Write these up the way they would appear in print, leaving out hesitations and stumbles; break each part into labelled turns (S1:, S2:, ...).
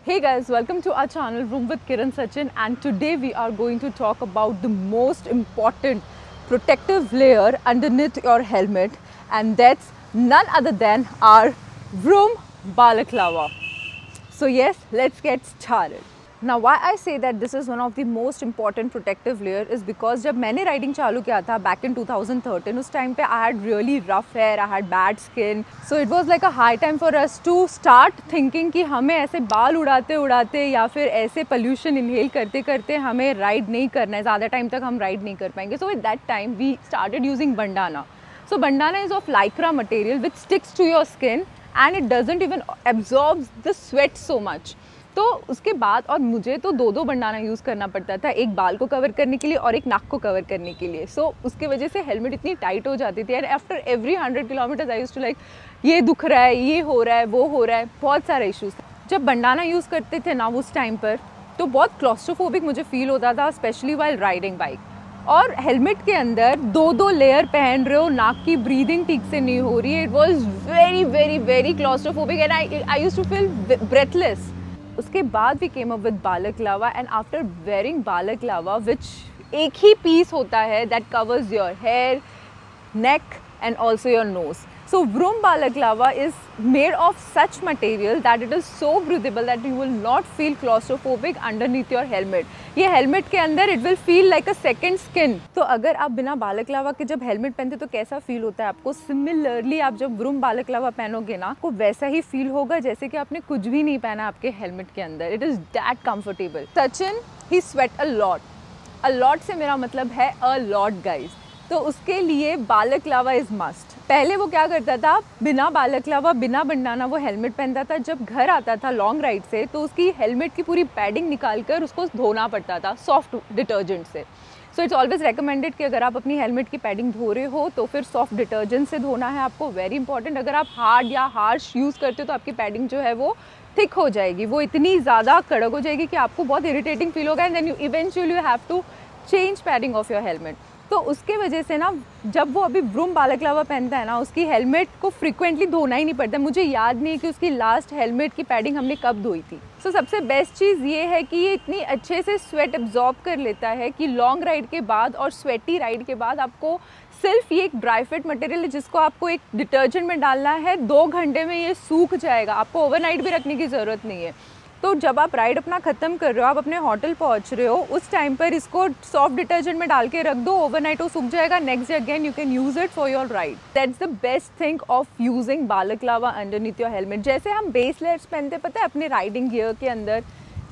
S1: Hey guys, welcome to our channel Room with Kiran Sachin, and today we are going to talk about the most important protective layer underneath your helmet, and that's none other than our Vroom balaclava. So yes, let's get started. Now why I say that this is one of the most important protective layer is because जब मैंने riding चालू किया था back in 2013, उस time पे I had really rough hair, I had bad skin, so it was like a high time for us to start thinking कि हमें ऐसे बाल उड़ाते उड़ाते या फिर ऐसे pollution inhale करते करते हमें राइड नहीं करना है, ज़्यादा टाइम तक हम राइड नहीं कर पाएंगे. So at that time we started using bandana. So bandana is of lycra material which sticks to your skin and it doesn't even absorbs the sweat so much. तो उसके बाद और मुझे तो दो बंडाना यूज़ करना पड़ता था, एक बाल को कवर करने के लिए और एक नाक को कवर करने के लिए. सो उसके वजह से हेलमेट इतनी टाइट हो जाती थी and after every 100 kilometres I used to like ये दुख रहा है, ये हो रहा है, वो हो रहा है, बहुत सारे इश्यूज थे. जब बंडाना यूज़ करते थे ना उस टाइम पर तो बहुत क्लॉस्ट्रोफोबिक मुझे फील होता था, स्पेशली वाइल राइडिंग बाइक. और हेलमेट के अंदर दो लेयर पहन रहे हो, नाक की ब्रीदिंग ठीक से नहीं हो रही है. It was very very very claustrophobic and I used to feel breathless. उसके बाद we came up with balaclava and after wearing balaclava which एक ही पीस होता है that covers your hair, neck and also your nose. So Vroom balaclava is made of such material that it is so breathable that you will not feel claustrophobic underneath your helmet. ये helmet के अंदर it will feel like a second skin. तो अगर आप बिना बालक्लावा के जब helmet पहनते तो कैसा feel होता है आपको, similarly आप जब Vroom balaclava पहनोगे ना आपको वैसा ही feel होगा जैसे कि आपने कुछ भी नहीं पहना आपके helmet के अंदर. It is that comfortable. Sachin, he sweat a lot. A lot से मेरा मतलब है a lot guys. तो उसके लिए बालक्लावा इज़ मस्ट. पहले वो क्या करता था, बिना बालक्लावा बिना बंडाना वो हेलमेट पहनता था. जब घर आता था लॉन्ग राइड से तो उसकी हेलमेट की पूरी पैडिंग निकाल कर उसको धोना पड़ता था सॉफ्ट डिटर्जेंट से. सो इट्स ऑलवेज रिकमेंडेड कि अगर आप अपनी हेलमेट की पैडिंग धो रहे हो तो फिर सॉफ्ट डिटर्जेंट से धोना है आपको. Very important. अगर आप हार्ड या हार्श यूज़ करते हो तो आपकी पैडिंग जो है वो थिक हो जाएगी, वो इतनी ज़्यादा कड़क हो जाएगी कि आपको बहुत इरिटेटिंग फील होगा and then you eventually you have to change padding of your helmet. तो उसके वजह से ना जब वो अभी व्रूम बालक्लावा पहनता है ना उसकी हेलमेट को फ्रीक्वेंटली धोना ही नहीं पड़ता. मुझे याद नहीं है कि उसकी लास्ट हेलमेट की पैडिंग हमने कब धोई थी. सो सबसे बेस्ट चीज़ ये है कि ये इतनी अच्छे से स्वेट एब्जॉर्ब कर लेता है कि लॉन्ग राइड के बाद और स्वेटी राइड के बाद आपको सिर्फ ये एक ड्राई फिट मटेरियल है जिसको आपको एक डिटर्जेंट में डालना है, 2 घंटे में ये सूख जाएगा. आपको ओवरनाइट भी रखने की ज़रूरत नहीं है. तो जब आप राइड अपना ख़त्म कर रहे हो, आप अपने होटल पहुंच रहे हो, उस टाइम पर इसको सॉफ्ट डिटर्जेंट में डाल के रख दो, ओवरनाइट वो सूख जाएगा. Next day again you can use it for your ride. That's the best thing of using balaclava underneath your helmet. जैसे हम बेस लेयर्स पहनते पता है अपने राइडिंग गियर के अंदर,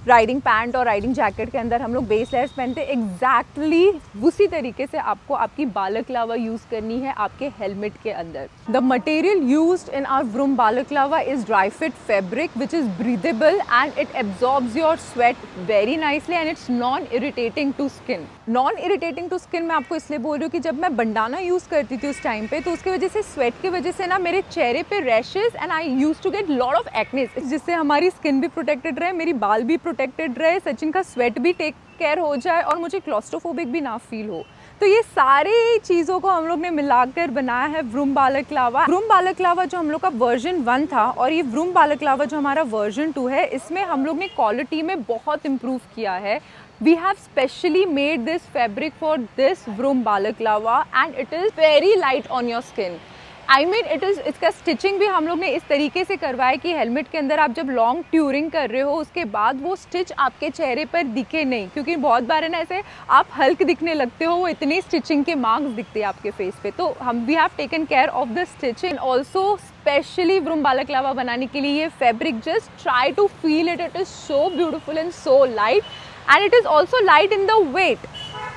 S1: राइडिंग पैंट और राइडिंग जैकेट के अंदर हम लोग बेस लेयर्स पहनते हैं, एग्जैक्टली उसी तरीके से आपको आपकी बालक्लावा यूज़ करनी है आपके हेलमेट के अंदर. The material used in our Vroom balaclava is dry fit fabric which is breathable and it absorbs your sweat very nicely and it's non irritating to skin. Non irritating to skin मैं आपको इसलिए बोल रही हूँ कि जब मैं bandana use करती थी उस टाइम पे तो उसकी वजह से स्वेट की वजह से ना मेरे चेहरे पे rashes and I use to get lot of acne, जिससे हमारी स्किन भी प्रोटेक्टेड रहे, मेरी बाल भी प्रोटेक्टेड रहे, सचिन का स्वेट भी टेक केयर हो जाए और मुझे क्लॉस्ट्रोफोबिक भी ना फील हो. तो ये सारी चीज़ों को हम लोग ने मिलाकर बनाया है व्रूम बालक्लावा. व्रूम बालक्लावा जो हम लोग का वर्जन 1 था और ये व्रूम बालक्लावा जो हमारा वर्जन 2 है, इसमें हम लोग ने क्वालिटी में बहुत इम्प्रूव किया है. We have specially made this fabric for this Vroom balaclava and it is very light on your skin. I mean इसका स्टिचिंग भी हम लोग ने इस तरीके से करवाया कि हेलमेट के अंदर आप जब लॉन्ग टूरिंग कर रहे हो उसके बाद वो स्टिच आपके चेहरे पर दिखे नहीं, क्योंकि बहुत बार है ना ऐसे आप हल्क दिखने लगते हो, वो इतनी स्टिचिंग के मार्क्स दिखते हैं आपके फेस पे. तो हम we have taken care of the stitching. Also specially Vroom balaclava बनाने के लिए ये fabric just try to feel it. It is so beautiful and so light and it is also light in the weight.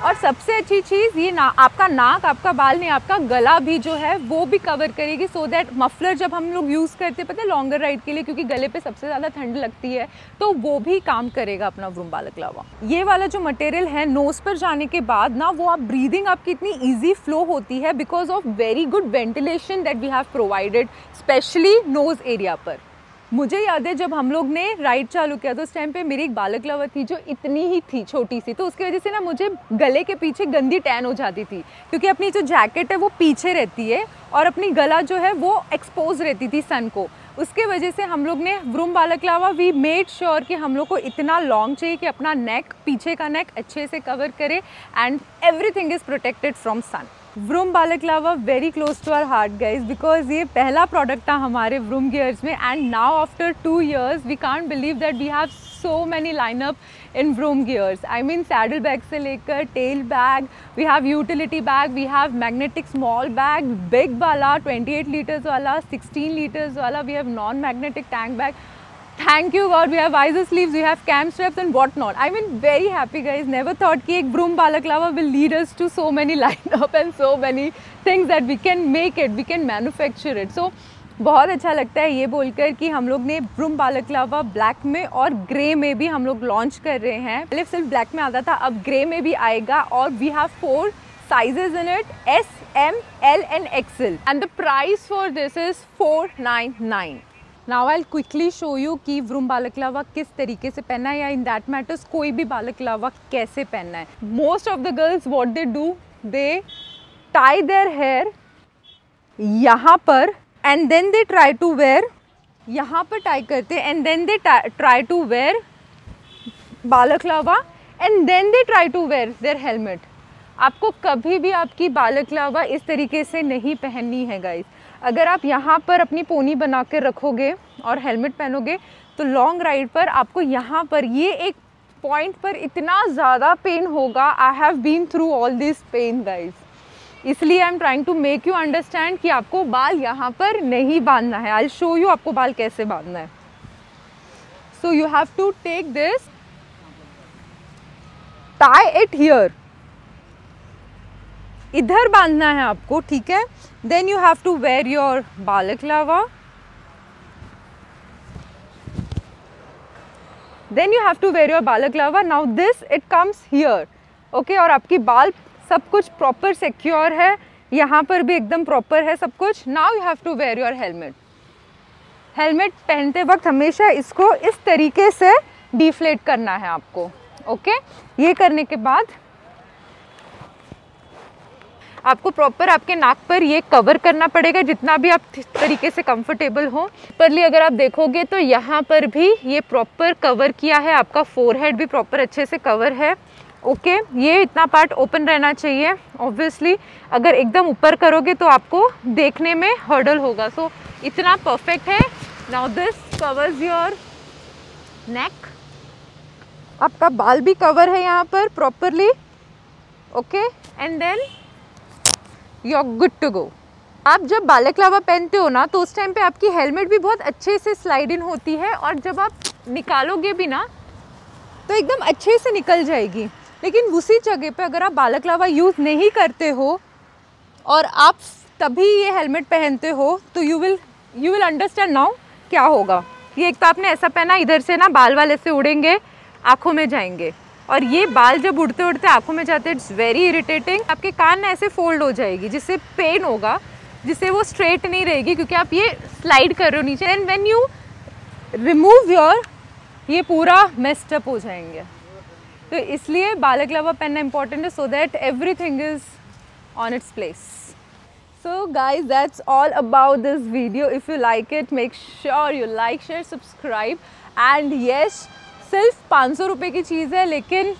S1: और सबसे अच्छी चीज़ ये आपका नाक, आपका बाल नहीं, आपका गला भी जो है वो भी कवर करेगी. सो दैट मफलर जब हम लोग यूज़ करते हैं पता है लॉन्गर राइड के लिए, क्योंकि गले पे सबसे ज़्यादा ठंड लगती है, तो वो भी काम करेगा अपना व्रूम बालक्लावा. ये वाला जो मटेरियल है नोज़ पर जाने के बाद ना वो आप ब्रीदिंग आपकी इतनी ईजी फ्लो होती है because of very good ventilation that we have provided specially nose area पर. मुझे याद है जब हम लोग ने राइड चालू किया तो उस टाइम पे मेरी एक बालक्लावा थी जो इतनी ही थी छोटी सी, तो उसकी वजह से ना मुझे गले के पीछे गंदी टैन हो जाती थी, क्योंकि अपनी जो जैकेट है वो पीछे रहती है और अपनी गला जो है वो एक्सपोज रहती थी सन को. उसके वजह से हम लोग ने vroom balaclava we made sure कि हम लोग को इतना लॉन्ग चाहिए कि अपना नेक, पीछे का नेक अच्छे से कवर करे and everything is protected from sun. Vroom balaclava very close to our heart guys, because ये पहला प्रोडक्ट था हमारे व्रूम गियर्स में and now after 2 years we can't believe that we have so many lineup in Vroom gears. I mean saddle bag से लेकर tail bag, we have utility bag, we have magnetic small bag, big वाला 28 liters वाला, 16 liters वाला, we have non-magnetic tank bag. Thank you God, we have visor sleeves, we have cam straps and what not. I mean very happy guys. Never thought कि एक Vroom Balaklava will lead us to so many lineup and so many things that we can make it, we can manufacture it. So बहुत अच्छा लगता है ये बोलकर कि हम लोग ने व्रूम बालाक्लावा ब्लैक में और ग्रे में भी हम लोग लॉन्च कर रहे हैं। पहले सिर्फ ब्लैक में आता था, अब ग्रे में भी आएगा और we have 4 sizes in it, S, M, L and XL and the price for this is 499. Now I'll quickly show you कि व्रूम बालाक्लावा किस तरीके से पहनना है या इन दैट मैटर्स कोई भी बालाक्लावा कैसे पहनना है। Most of the girls what they do, they tie their hair यहाँ पर and then they try to wear, यहाँ पर टाई करते हैं and then they try to wear balaclava and then they try to wear their helmet. आपको कभी भी आपकी बालाक्लावा इस तरीके से नहीं पहननी है गाइस। अगर आप यहाँ पर अपनी पोनी बना कर रखोगे और हेलमेट पहनोगे तो लॉन्ग राइड पर आपको यहाँ पर ये एक पॉइंट पर इतना ज़्यादा पेन होगा। I have been through all this pain guys, इसलिए I am trying to make you understand कि आपको बाल यहाँ पर नहीं बांधना है। आई विल शो यू आपको बाल कैसे बांधना है। So you have to take this, tie it here, इधर बांधना है आपको, ठीक है। Then you have to wear your balaclava, then you have to wear your balaclava. Now this it comes here, okay. और आपकी बाल सब कुछ प्रॉपर सिक्योर है, यहाँ पर भी एकदम प्रॉपर है सब कुछ। Now you have to wear your helmet. Helmet पहनते वक्त हमेशा इसको इस तरीके से डिफ्लेट करना है आपको, ओके। ये करने के बाद आपको प्रॉपर आपके नाक पर ये कवर करना पड़ेगा जितना भी आप तरीके से कंफर्टेबल हो। परली अगर आप देखोगे तो यहाँ पर भी ये प्रॉपर कवर किया है, आपका फोरहेड भी प्रॉपर अच्छे से कवर है, ओके। ये इतना पार्ट ओपन रहना चाहिए। ऑब्वियसली अगर एकदम ऊपर करोगे तो आपको देखने में हर्डल होगा, सो इतना परफेक्ट है। Now this covers your neck, आपका बाल भी कवर है यहाँ पर properly, okay. And then you are good to go. आप जब बालाक्लावा पहनते हो ना तो उस टाइम पे आपकी हेलमेट भी बहुत अच्छे से स्लाइड इन होती है और जब आप निकालोगे भी ना तो एकदम अच्छे से निकल जाएगी। लेकिन उसी जगह पे अगर आप बालाक्लावा यूज़ नहीं करते हो और आप तभी ये हेलमेट पहनते हो तो यू विल अंडरस्टैंड नाउ क्या होगा। ये एक तो आपने ऐसा पहना, इधर से ना बाल वाले से उड़ेंगे, आँखों में जाएंगे और ये बाल जब उड़ते उड़ते आँखों में जाते हैं, इट्स वेरी इरिटेटिंग। आपके कान ऐसे फोल्ड हो जाएगी जिससे पेन होगा, जिससे वो स्ट्रेट नहीं रहेगी क्योंकि आप ये स्लाइड कर रहे हो नीचे। And when you remove your, ये पूरा मेस्ड अप हो जाएंगे। तो इसलिए बालाक्लावा पहनना इंपॉर्टेंट है so that everything is on its place. So guys that's all about this video. If you like it make sure you like, share, subscribe. And yes, सिर्फ 500 रुपये की चीज़ है लेकिन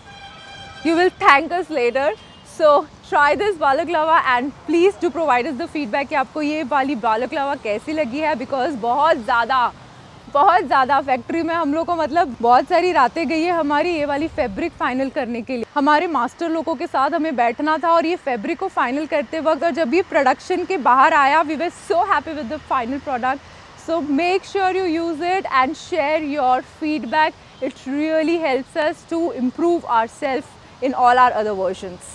S1: you will thank us later. So try this balaclava and please do provide us the feedback कि आपको ये वाली बालाक्लावा कैसी लगी है। बिकॉज बहुत ज़्यादा फैक्ट्री में हम लोग को मतलब बहुत सारी रातें गई है हमारी ये वाली फैब्रिक फाइनल करने के लिए। हमारे मास्टर लोगों के साथ हमें बैठना था और ये फैब्रिक को फाइनल करते वक्त, और जब ये प्रोडक्शन के बाहर आया we were so happy with the final product. So make sure you use it and share your feedback. It really helps us to improve ourselves in all our other versions.